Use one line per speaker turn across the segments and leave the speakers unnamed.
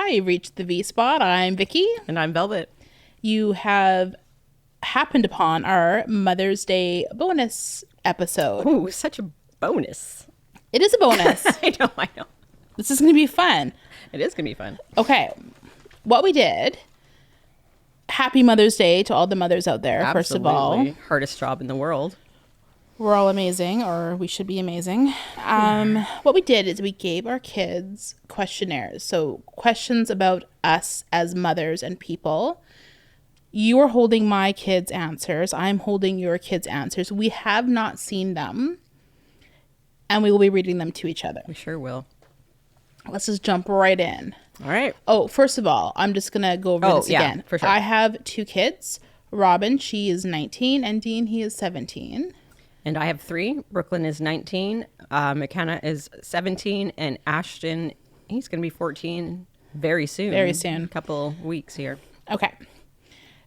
you've reached the V spot. I'm Vicky.
And I'm Velvet.
You have happened upon our Mother's Day bonus episode.
Ooh, such a bonus.
It is a bonus.
I know.
This is going to be fun.
It is going to be fun.
Okay. What we did. Happy Mother's Day to all the mothers out there,
Absolutely.
First of all.
Hardest job in the world.
We're all amazing, or we should be amazing. What we did is we gave our kids questionnaires. So questions about us as mothers and people. You are holding my kids' answers. I'm holding your kids' answers. We have not seen them. And we will be reading them to each other.
We sure will.
Let's just jump right in.
All right.
Oh, first of all, I'm just going to go over this again.
For sure.
I have 2 kids. Robin, she is 19, and Dean, he is 17.
And I have 3. Brooklyn is 19. McKenna is 17. And Ashton, he's going to be 14 very soon.
Very soon.
A couple weeks here.
Okay.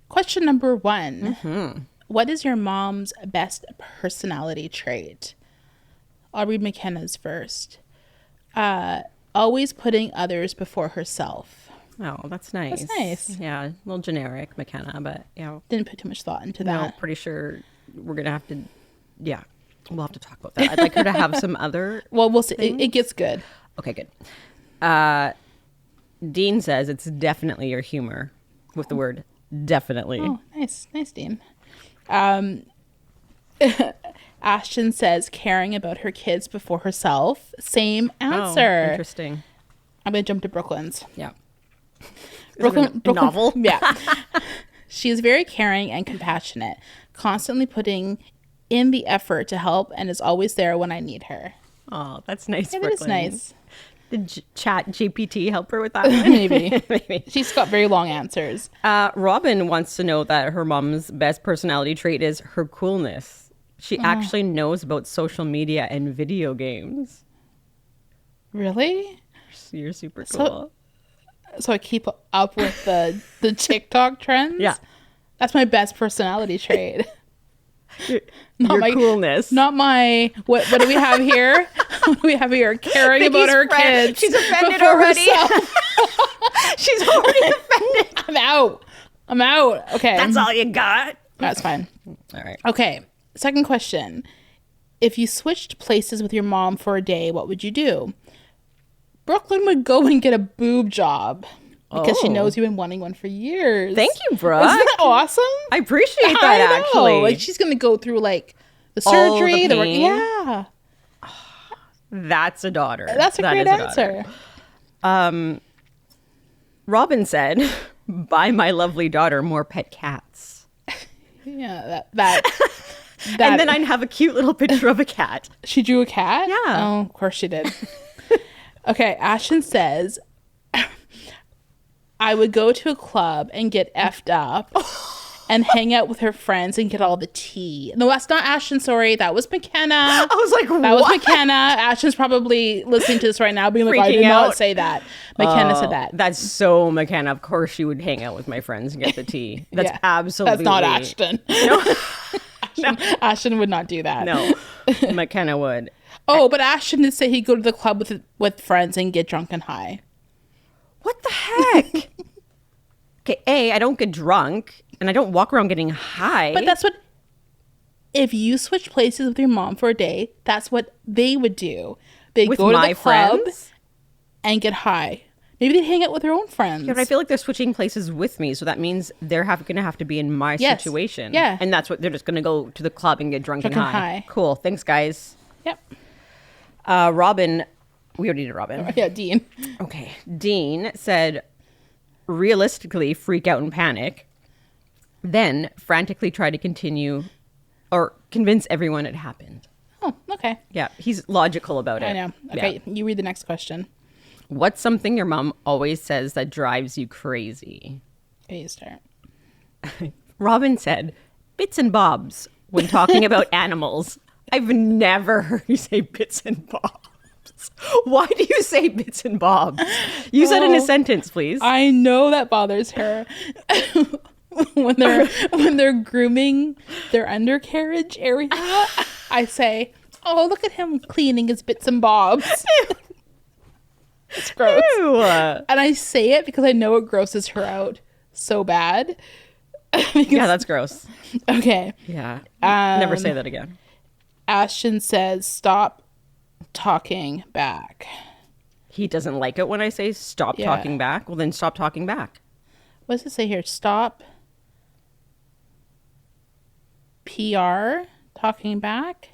Question number 1. What is your mom's best personality trait? I'll read McKenna's first. Always putting others before herself.
Oh, that's nice.
That's nice.
Yeah, a little generic, McKenna, but yeah.
Didn't put too much thought into
No,
that.
pretty sure we're going to have to, we'll have to talk about that. I'd like her to have some other
Well, we'll see. It gets good.
Okay, good. Dean says it's definitely your humor with the word definitely.
Oh, nice. Nice, Dean. Ashton says caring about her kids before herself. Same answer.
Oh, interesting.
I'm going to jump to Brooklyn's.
Yeah.
Brooklyn
novel?
Yeah. She is very caring and compassionate, constantly putting in the effort to help, and is always there when I need her.
Oh, that's nice.
Yeah, that is
Brooklyn.
nice.
Did Chat GPT help her with that one?
Maybe.
Maybe.
She's got very long answers.
Robin wants to know that her mom's best personality trait is her coolness. She actually knows about social media and video games.
Really?
You're super cool.
So I keep up with the TikTok trends?
Yeah.
That's my best personality trait.
Your coolness.
Not my, what do we have here? What do we have here? Caring
Vicky's
about her
friend.
kids.
She's offended
before
already.
herself.
She's already offended.
I'm out. Okay.
That's all you got?
That's fine.
All right.
Okay. Second question. If you switched places with your mom for a day, what would you do? Brooklyn would go and get a boob job because she knows you've been wanting one for years.
Thank you, Brooke.
Isn't that awesome?
I appreciate that, actually.
Like, she's going to go through, like, the
All
surgery.
the pain.
Yeah.
That's a daughter.
That's a great answer.
Robin said, buy my lovely daughter more pet cats.
Yeah, that
And then I'd have a cute little picture of a cat.
She drew a cat?
Yeah.
Oh, of course she did. Okay, Ashton says, I would go to a club and get effed up and hang out with her friends and get all the tea. No, that's not Ashton, sorry. That was McKenna.
I was like, what?
That was McKenna. Ashton's probably listening to this right now being like, I did not say that. McKenna said that.
That's so McKenna. Of course she would hang out with my friends and get the tea. That's
Yeah.
absolutely.
That's not Ashton.
No.
Ashton would not do that.
No. McKenna would.
Oh, but Ashton did say he'd go to the club with friends and get drunk and high.
What the heck? Okay, A, I don't get drunk and I don't walk around getting high.
But that's what, if you switch places with your mom for a day, that's what they would do. They'd
with
go to
my
the club
friends
and get high. Maybe they'd hang out with their own friends.
Yeah, but I feel like they're switching places with me, so that means they're going to have to be in my
Yes.
situation.
Yeah.
And that's what they're just going to go to the club and get drunk and high. Cool. Thanks, guys.
Yep.
Robin, we already did Robin.
Yeah, Dean.
Okay. Dean said, realistically, freak out and panic, then frantically try to continue or convince everyone it happened.
Oh, okay.
Yeah, he's logical about it.
I know. Okay,
Yeah.
you read the next question.
What's something your mom always says that drives you crazy?
Okay, you start.
Robin said, bits and bobs when talking about animals. I've never heard you say bits and bobs. Why do you say bits and bobs? Use that in a sentence, please.
I know that bothers her. when they're grooming their undercarriage area, I say, "Oh, look at him cleaning his bits and bobs." It's gross.
Ew.
And I say it because I know it grosses her out so bad.
Yeah, that's gross.
Okay.
Yeah. Never say that again.
Ashton says, stop talking back.
He doesn't like it when I say stop
Yeah.
talking back. Well, then stop talking back.
What does it say here? Stop PR talking back.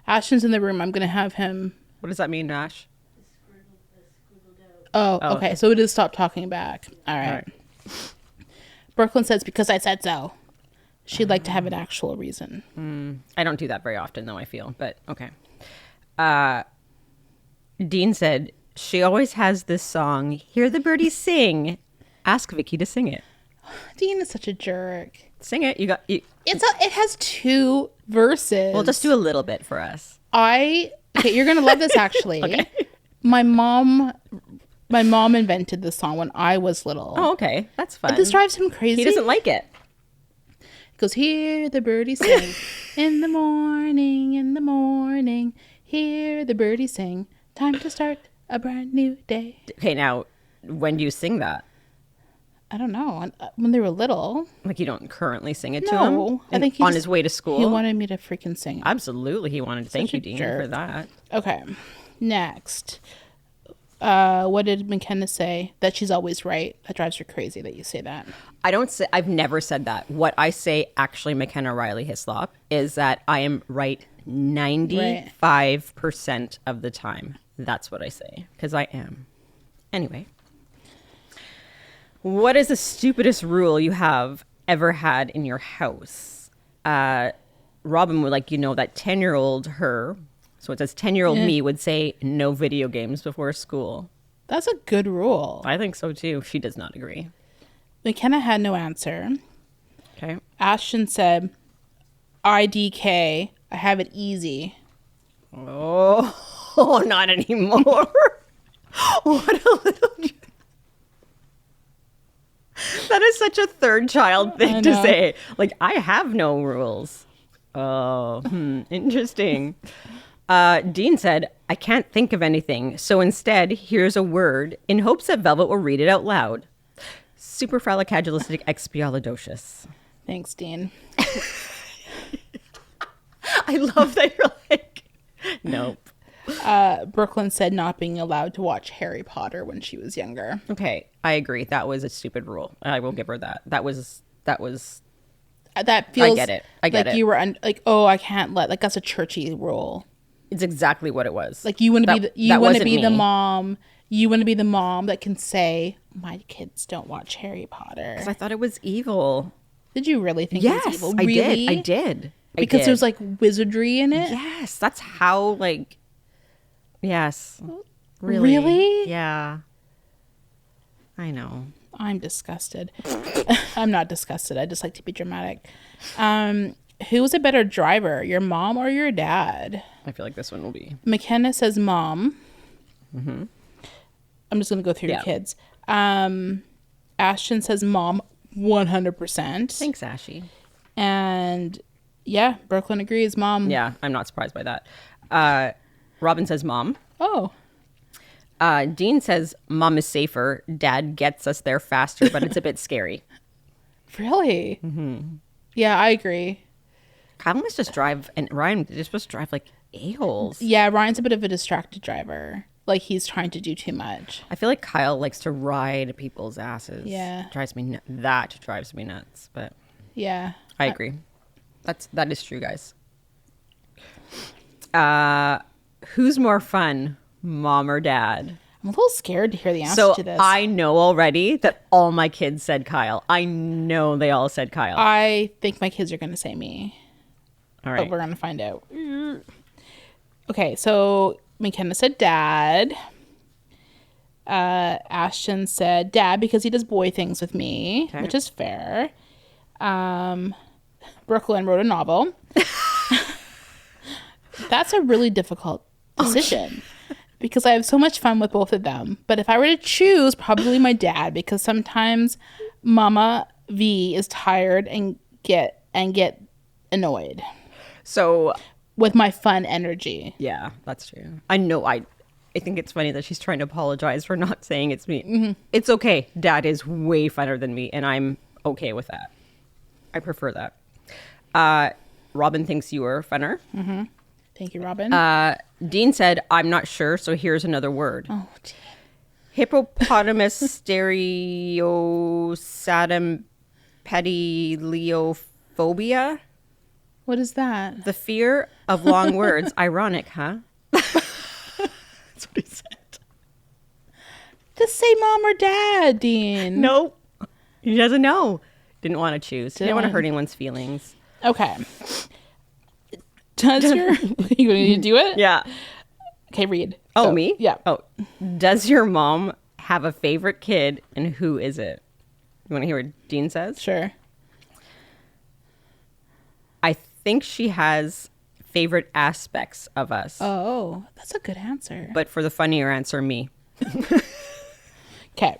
Ashton's in the room. I'm going to have him.
What does that mean, Nash?
Oh,
Oh,
okay.
okay.
So it is stop talking back. All right. Brooklyn says, because I said so. She'd like to have an actual reason.
I don't do that very often, though, I feel. But okay. Dean said, she always has this song, Hear the Birdies Sing. Ask Vicky to sing it.
Dean is such a jerk.
Sing it.
It has 2 verses.
We'll just do a little bit for us.
Okay, you're gonna love this actually.
Okay.
My mom invented this song when I was little.
Oh, okay. That's fun.
This drives him crazy.
He doesn't like it.
He goes, hear the birdies sing in the morning, hear the birdies sing. Time to start a brand new day.
Okay, now, when do you sing that?
I don't know. When they were little.
Like, you don't currently sing it to
No,
him?
I think
on his way to school?
He wanted me to freaking sing it.
Absolutely, he wanted to. Thank
a
you, Dean,
jerk.
for that.
Okay, next. What did McKenna say? That she's always right. That drives her crazy that you say that.
I've never said that. What I say, actually, McKenna Riley Hislop, is that I am right 95% of the time. That's what I say, because I am. Anyway. What is the stupidest rule you have ever had in your house? Robin would that 10-year-old her, so it says 10-year-old me would say no video games before school.
That's a good rule.
I think so too. She does not agree.
McKenna had no answer.
Okay.
Ashton said, IDK, I have it easy.
Oh, not anymore. What a little... That is such a third child thing to say. Like, I have no rules. Oh, interesting. Dean said, I can't think of anything. So instead, here's a word in hopes that Velvet will read it out loud. Superfralicagilisticexpialidocious.
Thanks, Dean.
I love that you're like, nope.
Brooklyn said not being allowed to watch Harry Potter when she was younger.
Okay, I agree. That was a stupid rule. I will give her that. That was.
That feels.
I get it. I get
like
it.
you were oh, I can't let, like, that's a churchy rule.
It's exactly what it was.
Like, you want to be the
me.
mom. You want to be the mom that can say, my kids don't watch Harry Potter.
Because I thought it was evil.
Did you really think it was evil?
I
Really?
did. I did.
Because there's like wizardry in it?
Yes, that's how, like, yes.
Really?
Yeah. I know.
I'm disgusted. I'm not disgusted. I just like to be dramatic. Who was a better driver, your mom or your dad?
I feel like this one will be.
McKenna says mom. Mm-hmm. I'm just going to go through your kids. Ashton says mom 100%.
Thanks, Ashy.
And yeah, Brooklyn agrees mom.
Yeah, I'm not surprised by that. Robin says mom.
Oh.
Dean says mom is safer. Dad gets us there faster, but it's a bit scary.
Really? Mm-hmm. Yeah, I agree.
Kyle must just drive, and Ryan is supposed to drive like a-holes.
Yeah, Ryan's a bit of a distracted driver. Like, he's trying to do too much.
I feel like Kyle likes to ride people's asses.
Yeah.
That drives me nuts, but
Yeah.
I agree. That is true, guys. Who's more fun, mom or dad?
I'm a little scared to hear the answer
So
to this.
I know already that all my kids said Kyle. I know they all said Kyle.
I think my kids are going to say me.
All
But
right.
we're going to find out. Okay, so McKenna said dad. Ashton said dad because he does boy things with me,
Okay.
which is fair. Brooklyn wrote a novel. That's a really difficult decision because I have so much fun with both of them. But if I were to choose, probably my dad, because sometimes Mama V is tired and get annoyed
So
with my fun energy.
yeah, that's true. I know I think it's funny that she's trying to apologize for not saying it's me. It's okay. Dad is way funner than me, and I'm okay with that. I prefer that. Robin thinks you are funner.
Thank you, Robin.
Dean said, I'm not sure, so here's another word.
Oh, dear.
Hippopotamus stereosatum pediliophobia.
What is that?
The fear of long words. Ironic, huh? That's what he said.
Just say mom or dad, Dean.
No, he doesn't know. Didn't want to choose. Didn't want to
Dylan.
hurt anyone's feelings.
Okay. Does your... You going to do it?
Yeah.
Okay, read.
Oh,
Go.
me?
Yeah.
Oh, does your mom have a favorite kid, and who is it? You want to hear what Dean says?
Sure.
I think she has favorite aspects of us.
Oh, that's a good answer.
But for the funnier answer, me.
Okay.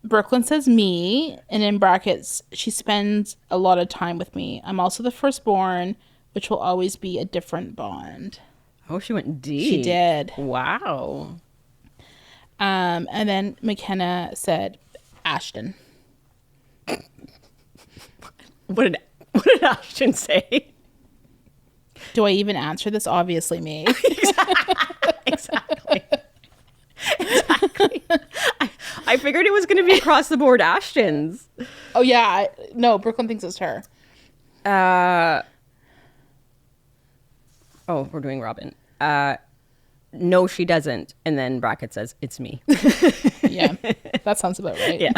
Brooklyn says me, and in brackets, she spends a lot of time with me. I'm also the firstborn, which will always be a different bond.
Oh, she went deep.
She did.
Wow.
And then McKenna said Ashton.
What did Ashton say?
Do I even answer this? Obviously me.
Exactly. I figured it was going to be across the board Ashton's.
Oh, yeah. No, Brooklyn thinks it's her.
Oh, we're doing Robin. No, she doesn't. And then bracket says, it's me.
Yeah. That sounds about right.
Yeah.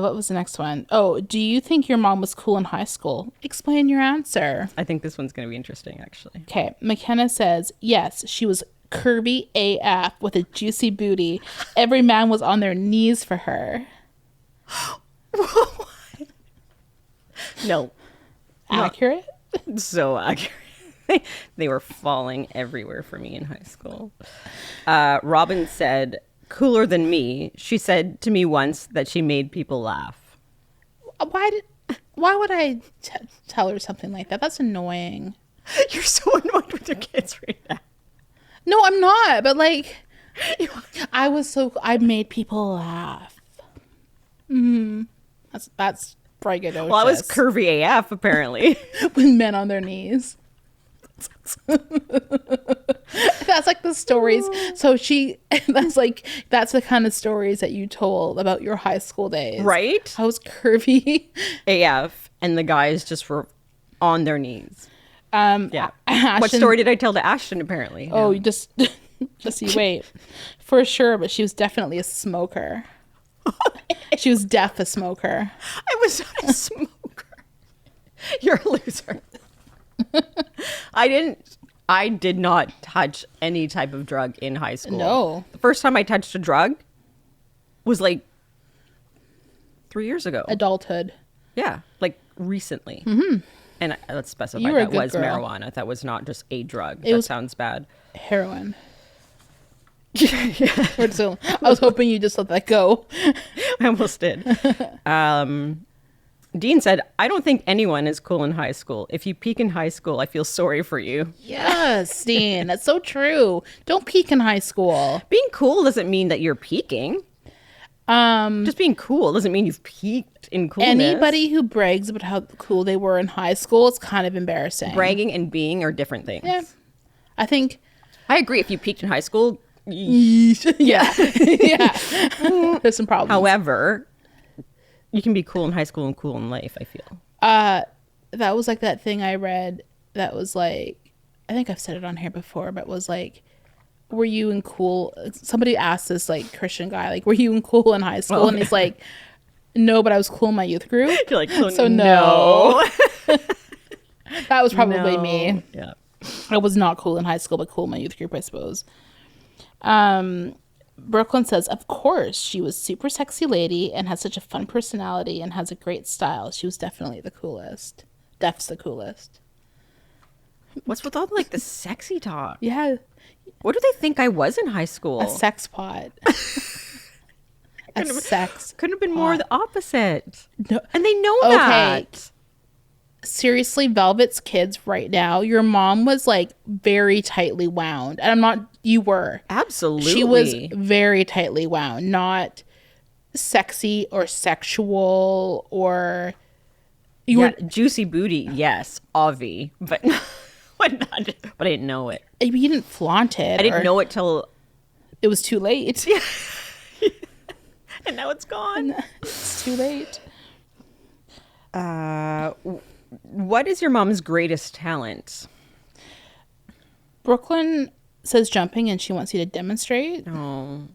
What was the next one? Oh, do you think your mom was cool in high school? Explain your answer.
I think this one's going to be interesting, actually.
Okay. McKenna says, yes, she was curvy AF with a juicy booty. Every man was on their knees for her.
No.
Accurate?
So accurate. They were falling everywhere for me in high school. Robin said, cooler than me. She said to me once that she made people laugh.
Why would I tell her something like that? That's annoying.
You're so annoyed with your kids right now.
No, I'm not. But like, I made people laugh. That's braggadocious.
Well, I was curvy AF, apparently.
With men on their knees. That's like the stories. So that's the kind of stories that you told about your high school days.
Right?
I was curvy.
AF, and the guys just were on their knees. Yeah.
Ashton,
What story did I tell to Ashton, apparently?
Oh, you just you wait. For sure, but she was definitely a smoker. She was a smoker.
I was not a smoker. You're a loser. I did not touch any type of drug in high school.
No.
The first time I touched a drug was like 3 years ago.
Adulthood.
Yeah, like recently. Mm-hmm. And let's specify
You were a
that
good
was
girl.
Marijuana. That was not just a drug.
It was
sounds bad.
heroin. I was hoping you just let that go.
I almost did. Dean said, I don't think anyone is cool in high school. If you peak in high school, I feel sorry for you.
Yes, Dean. That's so true. Don't peak in high school.
Being cool doesn't mean that you're peaking. Just being cool doesn't mean you've peaked in coolness.
Anybody who brags about how cool they were in high school, it's kind of embarrassing.
Bragging and being are different things.
Yeah. I think...
I agree. If you peaked in high school,
yeah. Yeah. There's some problems.
However, you can be cool in high school and cool in life, I feel.
That was like that thing I read that was like, I think I've said it on here before, but was like, were you in cool? Somebody asked this like Christian guy, like, were you in cool in high school?
Oh,
and he's like, no, but I was cool in my youth group.
You're like,
so no. That was probably me.
Yeah.
I was not cool in high school, but cool in my youth group, I suppose. Brooklyn says, of course, she was super sexy lady and has such a fun personality and has a great style. She was definitely the coolest. Def's the coolest.
What's with all like the sexy talk?
Yeah.
What do they think I was in high school?
A sex pot. A sex
Couldn't have been more the opposite.
No.
And they know
Okay.
that.
seriously, Velvet's kids right now, your mom was like very tightly wound. And I'm not, you were.
Absolutely.
She was very tightly wound, not sexy or sexual or you
Yeah,
were,
juicy booty, yes, obvi, but but I didn't know it.
you didn't flaunt it.
I didn't know it till,
it was too late.
and now it's gone.
It's too late.
What is your mom's greatest talent?
Brooklyn says jumping and she wants you to demonstrate.
Oh,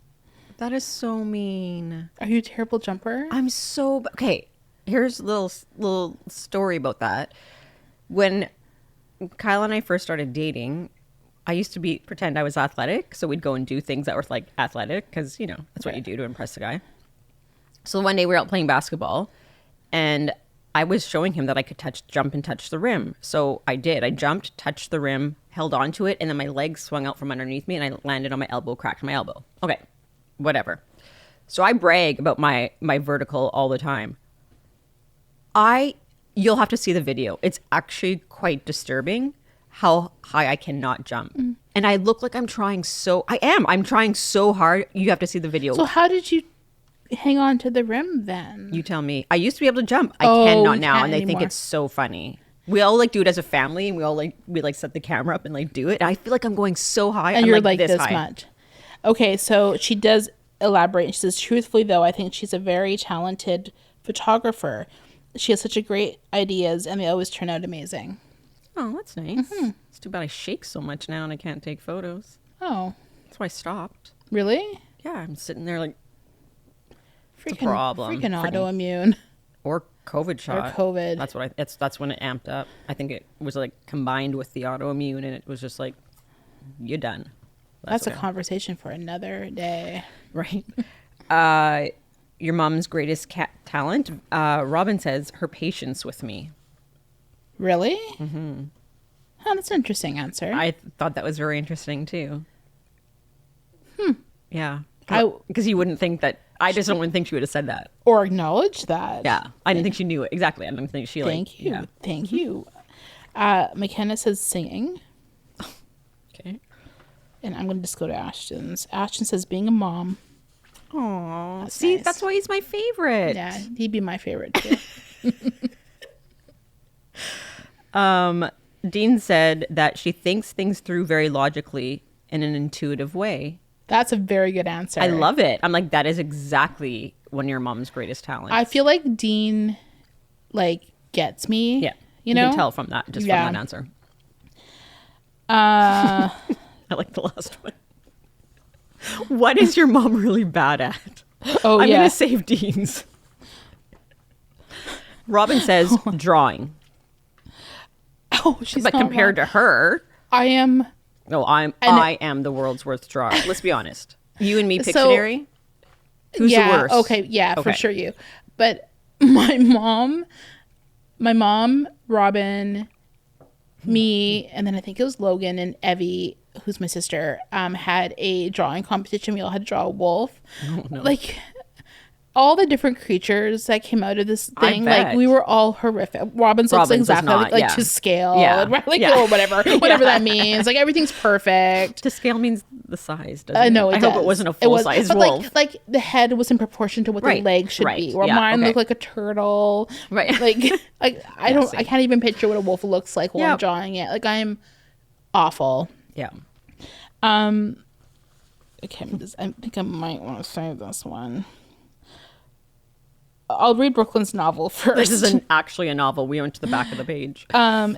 that is so mean.
Are you a terrible jumper?
I'm so okay. Here's a little story about that. When Kyle and I first started dating, I used to pretend I was athletic, so we'd go and do things that were like athletic because that's what you do to impress the guy. So one day we were out playing basketball, and I was showing him that I could jump and touch the rim. So I did. I jumped, touched the rim, held onto it, and then my legs swung out from underneath me, and I landed on my elbow, cracked my elbow. Okay, whatever. So I brag about my vertical all the time. You'll have to see the video. It's actually quite disturbing how high I cannot jump. And I look like I'm trying I'm trying so hard. You have to see the video.
So how did you hang on to the rim then?
You tell me. I used to be able to jump. I
Oh,
cannot
you
now.
can't
And I think
anymore.
it's so funny. We all like do it as a family, and we set the camera up and like do it. And I feel like I'm going so high.
And
I'm
you're like this
high.
much. Okay, so she does elaborate. She says, truthfully though, I think she's a very talented photographer. She has such a great ideas and they always turn out amazing.
Oh, that's nice. It's too bad I shake so much now and I can't take photos.
Oh,
That's why I stopped.
really?
Yeah, I'm sitting there like
Freaking,
problem.
freaking
Freaking-
autoimmune.
or COVID shot.
COVID.
That's when it amped up. I think it was like combined with the autoimmune, and it was just like, you're done.
That's a
okay.
conversation for another day.
Right. Your mom's greatest talent, Robin says, her patience with me.
Really? Mm-hmm. Oh, that's an interesting answer.
I thought that was very interesting too. Yeah.
I-
Because you wouldn't think that. I just don't think she would have said that.
or acknowledge that.
Yeah. I didn't think she knew it. Exactly. I didn't think she
Thank you.
Yeah.
Thank you. McKenna says singing.
Okay.
And I'm going to just go to Ashton's. Ashton says being a mom.
Aww.
That's
See,
nice.
that's why he's my favorite.
Yeah, he'd be my favorite too.
Dean said that she thinks things through very logically in an intuitive way.
That's a very good answer.
I love it. I'm like, that is exactly one of your mom's greatest talents.
I feel like Dean like gets me.
Yeah.
You know?
can tell from that, just
Yeah.
from that answer.
Uh
I like the last one. What is your mom really bad at?
oh
I'm
yeah.
going to save Dean's. Robin says drawing.
Oh, she's
But
not
compared
wrong.
to her,
I am
I am the world's worst drawer. Let's be honest. You and me,
So-
Pictionary. Who's
yeah,
the worst?
okay, yeah, for
Okay.
sure you. But my mom, Robin, me, and then I think it was Logan and Evie, who's my sister, had a drawing competition. We all had to draw a wolf.
Oh, no.
Like all the different creatures that came out of this
I
thing, like
bet.
we were all horrific. Robin's looks
Robin's is
exactly
not,
like
yeah.
to scale,
Yeah.
like
Yeah.
or whatever that means. Like everything's perfect.
To scale means the size, doesn't
I know.
it?
It
I hope
does.
it wasn't a
It was-
full-size
but
wolf.
Like the head was in proportion to what
Right,
the legs should
right,
be. Where
yeah,
mine
okay.
looked like a turtle.
Right.
Like I don't.
see.
I can't even picture what a wolf looks like while
Yeah.
I'm drawing it. Like I'm awful.
Yeah.
Okay, I think I might want to say this one. I'll read Brooklyn's novel first.
This is actually a novel. We went to the back of the page.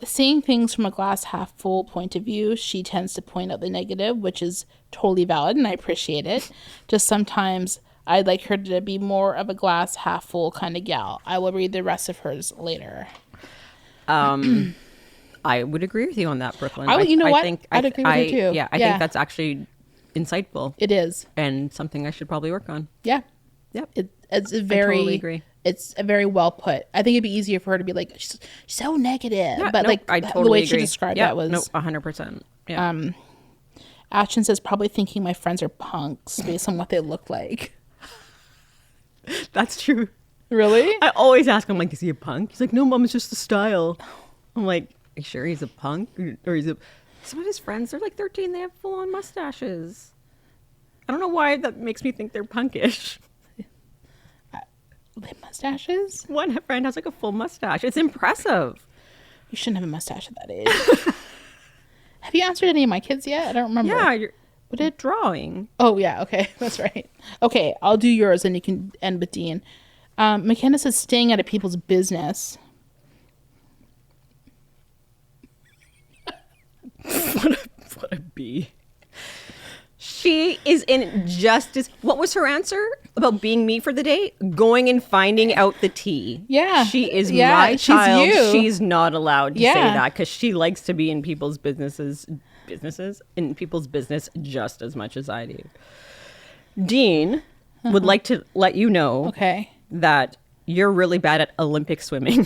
Seeing things from a glass half full point of view, she tends to point out the negative, which is totally valid, and I appreciate it. Just sometimes I'd like her to be more of a glass half full kind of gal. I will read the rest of hers later.
I would agree with you on that, Brooklyn.
You know what?
Think,
I'd agree with you too.
Yeah, I
Yeah.
think that's actually insightful
It is.
and something I should probably work on.
Yeah.
Yep.
It's a very
totally agree.
It's a very well put. I think it'd be easier for her to be like she's so negative,
Yeah,
but
no,
like
I
the
totally
way
agree.
she described
Yeah,
that was.
no, 100%. Yeah.
Ashton says probably thinking my friends are punks based on what they look like.
That's true.
Really?
I always ask him, like, is he a punk? He's like, no, mom, it's just the style. I'm like, are you sure he's a punk? Or he's a... Some of his friends, they're like 13. They have full-on mustaches. I don't know why that makes me think they're punkish.
They have mustaches?
One friend has like a full mustache. It's impressive.
You shouldn't have a mustache at that age. Have you answered any of my kids yet? I don't remember.
Yeah, you're drawing.
Oh, yeah. Okay. That's right. Okay. I'll do yours and you can end with Dean. McKenna says staying out of people's business.
What a bee. She is in justice. What was her answer about being me for the day? Going and finding out the tea.
Yeah.
She is
Yeah,
my
she's
child.
you.
She's not allowed to say
Yeah.
that because she likes to be in people's businesses, in people's business just as much as I do. Dean would like to let you know
Okay.
that you're really bad at Olympic swimming.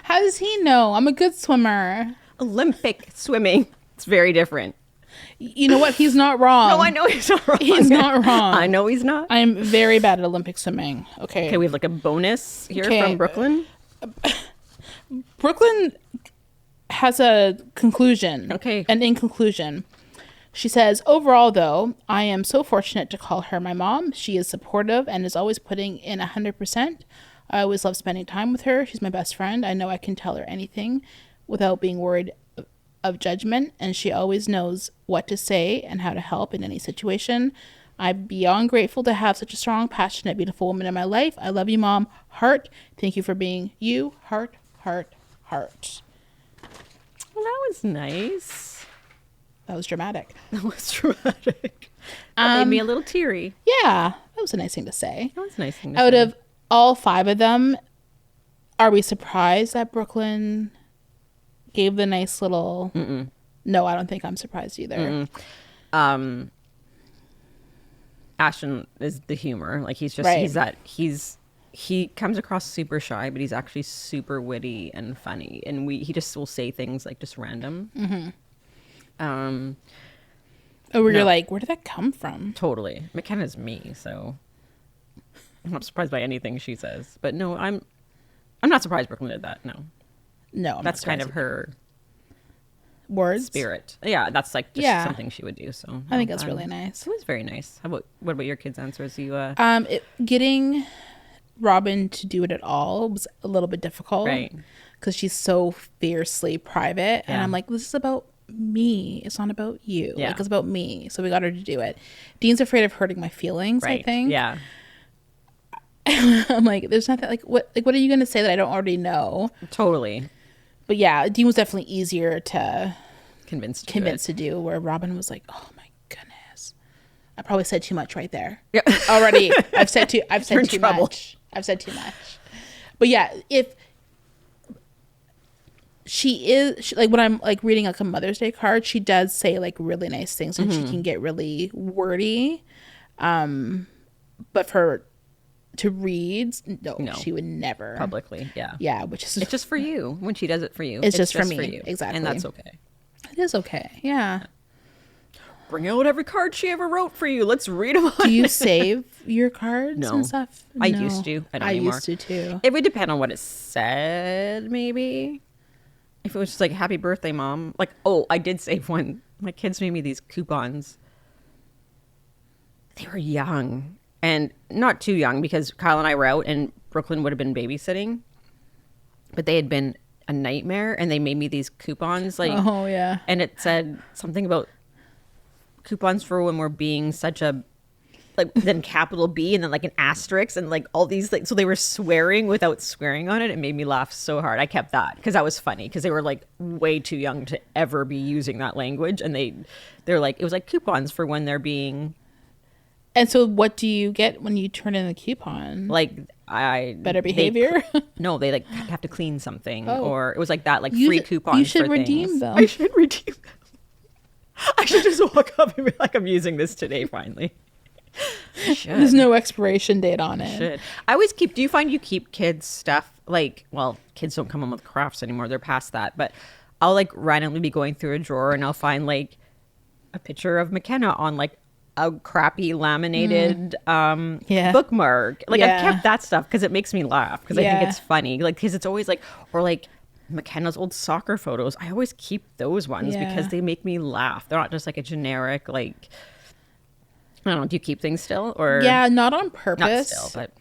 How does he know? I'm a good swimmer.
Olympic swimming. It's very different.
You know what? He's not wrong.
No, I know he's not wrong.
He's not wrong.
I know he's not.
I'm very bad at Olympic swimming. Okay.
Okay, we have like a bonus here
Okay.
from Brooklyn.
Brooklyn has a conclusion.
Okay.
And in conclusion, she says, overall, though, I am so fortunate to call her my mom. She is supportive and is always putting in 100%. I always love spending time with her. She's my best friend. I know I can tell her anything without being worried of judgment, and she always knows what to say and how to help in any situation. I'm beyond grateful to have such a strong, passionate, beautiful woman in my life. I love you, Mom. Heart. Thank you for being you. Heart, heart, heart.
Well, that was nice.
That was dramatic.
That was dramatic. That made me a little teary.
Yeah, that was a nice thing to say.
That was a nice thing to
Out
say.
of all 5 of them, are we surprised that Brooklyn gave the nice little... No, I don't think I'm surprised either.
Ashton is the humor. Like he's just
Right.
he comes across super shy, but he's actually super witty and funny. And he just will say things like just random.
Oh, where
No.
you're like, where did that come from?
Totally. McKenna's me, so I'm not surprised by anything she says. But no, I'm not surprised Brooklyn did that. No.
No, I'm
That's
not
kind of
surprised.
her
Words.
spirit. Yeah, that's like just
Yeah.
something she would do. So
I think that's really nice.
It was very nice. What about your kids' answers? You
Getting Robin to do it at all was a little bit difficult,
Right.
Because she's so fiercely private, and
Yeah.
I'm like, this is about me. It's not about you.
Yeah.
Like, it's about me. So we got her to do it. Dean's afraid of hurting my feelings.
right.
I think.
Yeah.
I'm like, there's nothing what are you gonna say that I don't already know?
Totally.
But yeah, Dean was definitely easier to
Convinced
to do. Where Robin was like, oh my goodness, I probably said too much right there.
Yeah.
Already, I've said
You're in
too
trouble.
much. I've said too much. But yeah, if like when I'm like reading like a Mother's Day card, she does say like really nice things and she can get really wordy. But for to read, no, she would never
publicly. Yeah.
Yeah, which is
It's just for you when she does it for you.
It's just for me. Exactly.
And that's okay.
it is okay. Yeah.
Bring out every card she ever wrote for you. Let's read them on.
Do you save your cards
No.
and stuff?
I
No.
used to. I don't
I
anymore.
used to too.
It would depend on what it said, maybe. If it was just like, happy birthday, Mom. Like, oh, I did save one. My kids made me these coupons. They were young. And not too young because Kyle and I were out and Brooklyn would have been babysitting. But they had been a nightmare and they made me these coupons. Like,
Oh yeah.
and it said something about coupons for when we're being such a, like, then capital B and then like an asterisk and like all these, like, so they were swearing without swearing on it. It made me laugh so hard. I kept that because that was funny because they were like way too young to ever be using that language. And they're like, it was like coupons for when they're being
And so, what do you get when you turn in the coupon?
like,
Better behavior.
No, they like have to clean something
Oh.
or it was like that, like
You
free
sh-
coupons.
you should
for
redeem
things.
them.
I should redeem them. I should just walk up and be like, I'm using this today finally.
There's no expiration date on it.
Should. I always keep, do you find you keep kids stuff like, well, kids don't come home with crafts anymore. They're past that. But I'll like randomly be going through a drawer and I'll find like a picture of McKenna on like a crappy laminated
Yeah.
bookmark. Like I've
Yeah.
kept that stuff because it makes me laugh because I
Yeah.
think it's funny. Like because it's always like, or like McKenna's old soccer photos. I always keep those ones
Yeah.
because they make me laugh. They're not just like a generic like. I don't know. Do you keep things still or
Yeah, not on
not
purpose.
still? But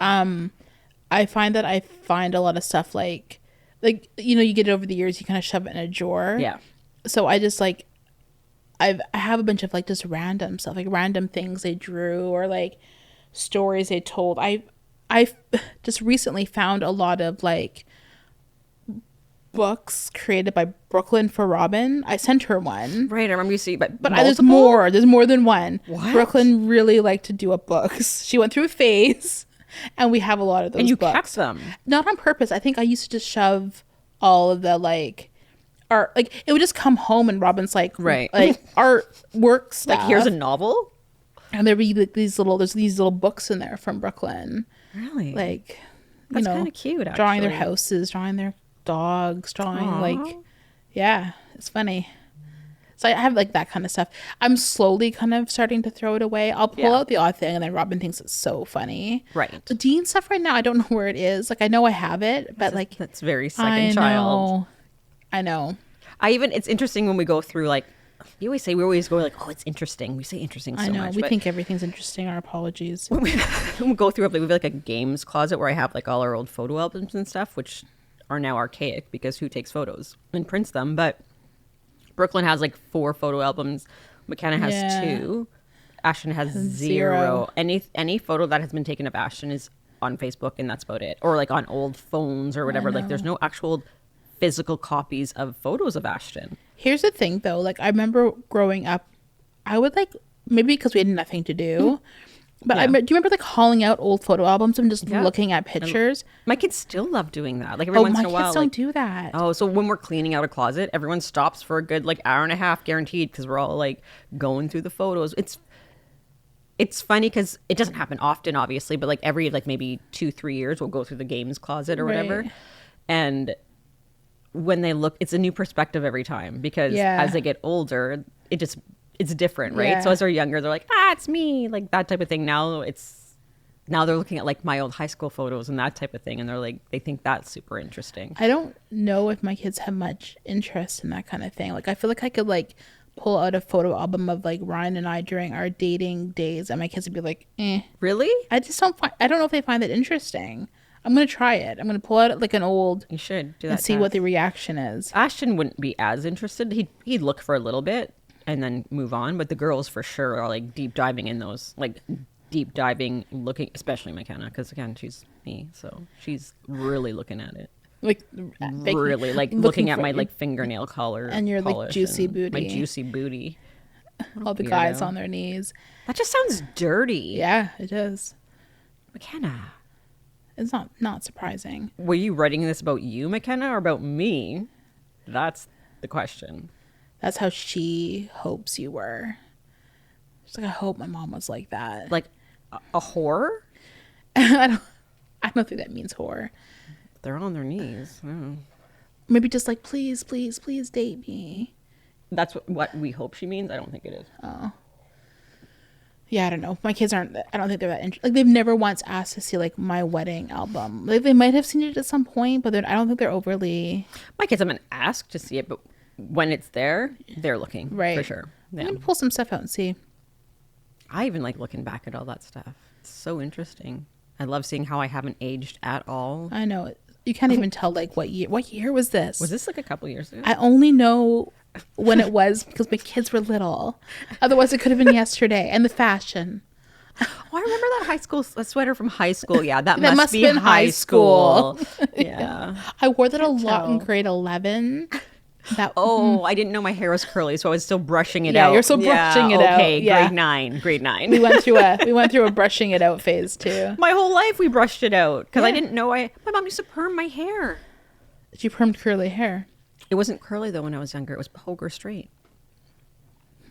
I find that I find a lot of stuff like you get it over the years, you kind of shove it in a drawer.
yeah.
So I just like I have a bunch of like just random stuff, like random things they drew or like stories they told. I just recently found a lot of like books created by Brooklyn for Robin. I sent her one.
Right. I remember you see, but
There's
multiple?
more. There's more than one.
What?
Brooklyn really liked to do up books. She went through a phase, and we have a lot of those.
And you
books.
kept them.
Not on purpose. I think I used to just shove all of the like art. Like it would just come home, and Robin's like,
Right.
like artwork stuff.
Like here's a novel.
and there'd be like there's these little books in there from Brooklyn.
Really?
Like
That's kinda cute,
drawing their
actually.
houses, drawing their dogs, drawing
Aw.
like yeah, it's funny. So I have like that kind of stuff. I'm slowly kind of starting to throw it away. I'll pull
Yeah.
out the odd thing, and then Robin thinks it's so funny.
Right.
The Dean stuff right now, I don't know where it is. Like I know I have it, but like
That's very
I
second child.
know, I know.
It's interesting when we go through like you always say we always go like, oh, it's interesting. We say interesting so
I know.
much.
We
but
think everything's interesting. Our apologies.
when we go through like we have like a games closet where I have like all our old photo albums and stuff, which are now archaic because who takes photos and prints them? But Brooklyn has like 4 photo albums. McKenna has
Yeah.
2. Ashton has
Zero.
0. Any photo that has been taken of Ashton is on Facebook, and that's about it. Or like on old phones or whatever. Like there's no actual physical copies of photos of Ashton.
Here's the thing, though. Like I remember growing up, I would like maybe because we had nothing to do. But
Yeah.
do you remember like hauling out old photo albums and just
Yeah.
looking at pictures?
My kids still love doing that. Like every
Oh,
once
my
in a while,
kids
like,
don't do that.
oh, so when we're cleaning out a closet, everyone stops for a good like hour and a half, guaranteed, because we're all like going through the photos. It's funny because it doesn't happen often, obviously, but like every like maybe 2-3 years, we'll go through the games closet or whatever,
Right.
and when they look, it's a new perspective every time because
Yeah.
as they get older, it's different, right? So
Yeah.
as they're younger, they're like, it's me, like that type of thing. Now they're looking at like my old high school photos and that type of thing, and they're like, they think that's super interesting.
I don't know if my kids have much interest in that kind of thing. Like I feel like I could like pull out a photo album of like Ryan and I during our dating days, and my kids would be like, eh.
Really?
I don't know if they find that interesting. I'm gonna try it. I'm gonna pull out like an old
You should do that.
and see what
test.
the reaction is.
Ashton wouldn't be as interested. He'd look for a little bit and then move on. But the girls for sure are like deep diving in those, like deep diving, looking, especially McKenna, because again, she's me, so she's really looking at it.
Like
Really, like looking at my like fingernail color
And your, like,
polish
juicy
and
booty.
My juicy booty.
all the guys
weirdo.
on their knees.
That just sounds dirty.
Yeah, it does.
McKenna.
It's not surprising.
Were you writing this about you, McKenna, or about me? That's the question.
That's how she hopes you were. She's like, I hope my mom was like that.
Like a whore?
I don't think that means whore.
They're on their knees. Oh.
Maybe just like, please, please, please date me.
That's what we hope she means. I don't think it is.
Yeah, I don't know. My kids aren't. I don't think they're that interested. Like they've never once asked to see like my wedding album. Like they might have seen it at some point, but I don't think they're overly.
My kids haven't asked to see it, but when it's there, they're looking
Right.
for sure.
I'm
Yeah.
gonna pull some stuff out and see.
I even like looking back at all that stuff. It's so interesting. I love seeing how I haven't aged at all.
I know you can't even tell like what year. What year was this?
Was this like a couple years ago?
I only know when it was because my kids were little. Otherwise, it could have been yesterday. And the fashion.
Oh, I remember that high school sweater from high school. Yeah, that,
That
must
must
be
have been
high
high
school.
school.
Yeah.
I wore that a lot in
tell.
grade 11. That
Oh, I didn't know my hair was curly, so I was still brushing it
Yeah,
out.
you're still brushing it out.
Okay,
Yeah.
grade nine.
we went through a brushing it out phase too.
My whole life we brushed it out because I
Yeah.
didn't know my mom used to perm my hair.
You permed curly hair.
It wasn't curly though when I was younger. It was poker straight.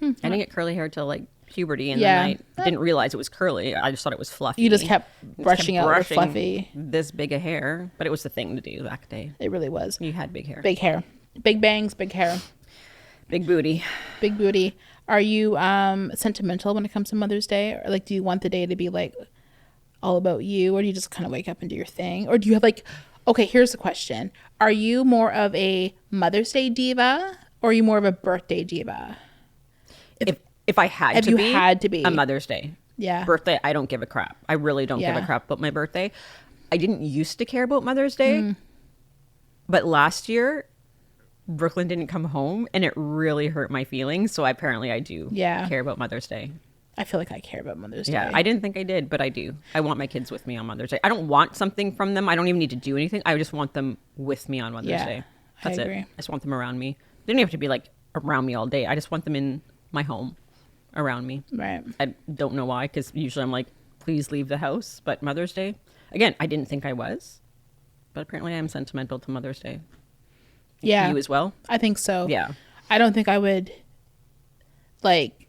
I didn't get curly hair till like puberty, and
Yeah.
then I didn't realize it was curly. I just thought it was fluffy.
You just kept
Just
brushing
kept
out your
brushing
fluffy.
this big a hair, but it was the thing to do back day.
It really was.
You had big hair,
Big hair. Big bangs, big hair.
big booty.
Big booty. Are you sentimental when it comes to Mother's Day? Or like, do you want the day to be like all about you, or do you just kind of wake up and do your thing? Or do you have like, okay, here's the question. Are you more of a Mother's Day diva, or are you more of a birthday diva?
If I had
If
to
you
be,
had to be.
a Mother's Day.
Yeah.
Birthday, I don't give a crap. I really don't give
Yeah.
a crap about my birthday. I didn't used to care about Mother's Day, but last year, Brooklyn didn't come home, and it really hurt my feelings. So apparently I do care about Mother's Day.
I feel like I care about Mother's Day.
Yeah, I didn't think I did, but I do. I want my kids with me on Mother's Day. I don't want something from them. I don't even need to do anything. I just want them with me on Mother's Day. That's
I
it.
agree.
I just want them around me. They don't have to be like around me all day. I just want them in my home around me.
Right.
I don't know why, because usually I'm like, please leave the house. But Mother's Day, again, I didn't think I was, but apparently I am sentimental to Mother's Day.
Yeah.
You as well?
I think so.
Yeah.
I don't think I would like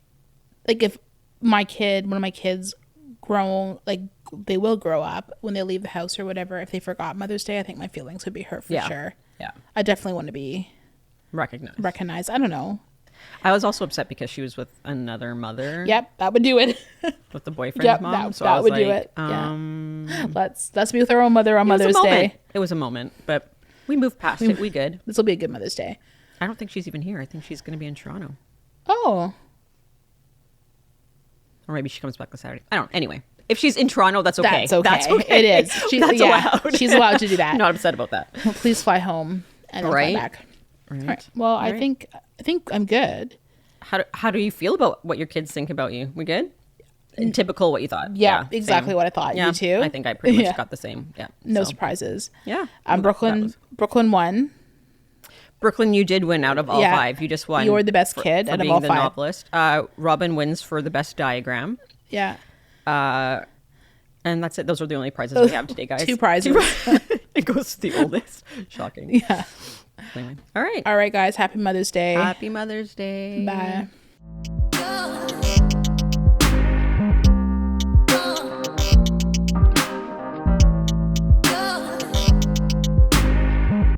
if one of my kids grow, like they will grow up when they leave the house or whatever. If they forgot Mother's Day, I think my feelings would be hurt for sure.
Yeah.
I definitely want to be
Recognized.
I don't know.
I was also upset because she was with another mother.
Yep, that would do it.
With the boyfriend's
Yep,
mom.
that would do it. Let's be with our own mother on Mother's Day.
It was a moment, but we moved past it. We good.
This will be a good Mother's Day.
I don't think she's even here. I think she's going to be in Toronto.
Oh.
Or maybe she comes back this Saturday. I don't know. Anyway, if she's in Toronto, that's okay.
That's okay. It is.
That's allowed.
She's allowed to do that.
Not upset about that.
Well, please fly home and then fly back.
Right.
All right. Well, I think I'm good.
How do you feel about what your kids think about you? We good? Typical what you thought.
Yeah, exactly
same.
what I thought.
Yeah,
You too?
I think I pretty much got the same. Yeah.
No
so.
surprises.
Yeah.
Brooklyn won.
Brooklyn, you did win out of all
Yeah.
5. You just won.
You were the best kid
for
out of
being
all
the
5.
novelist. Robin wins for the best diagram.
Yeah.
And that's it. Those are the only prizes we have today, guys.
2 prizes.
It goes to the oldest. Shocking.
Yeah.
Anyway. All right.
All right, guys. Happy Mother's Day.
Happy Mother's Day.
Bye.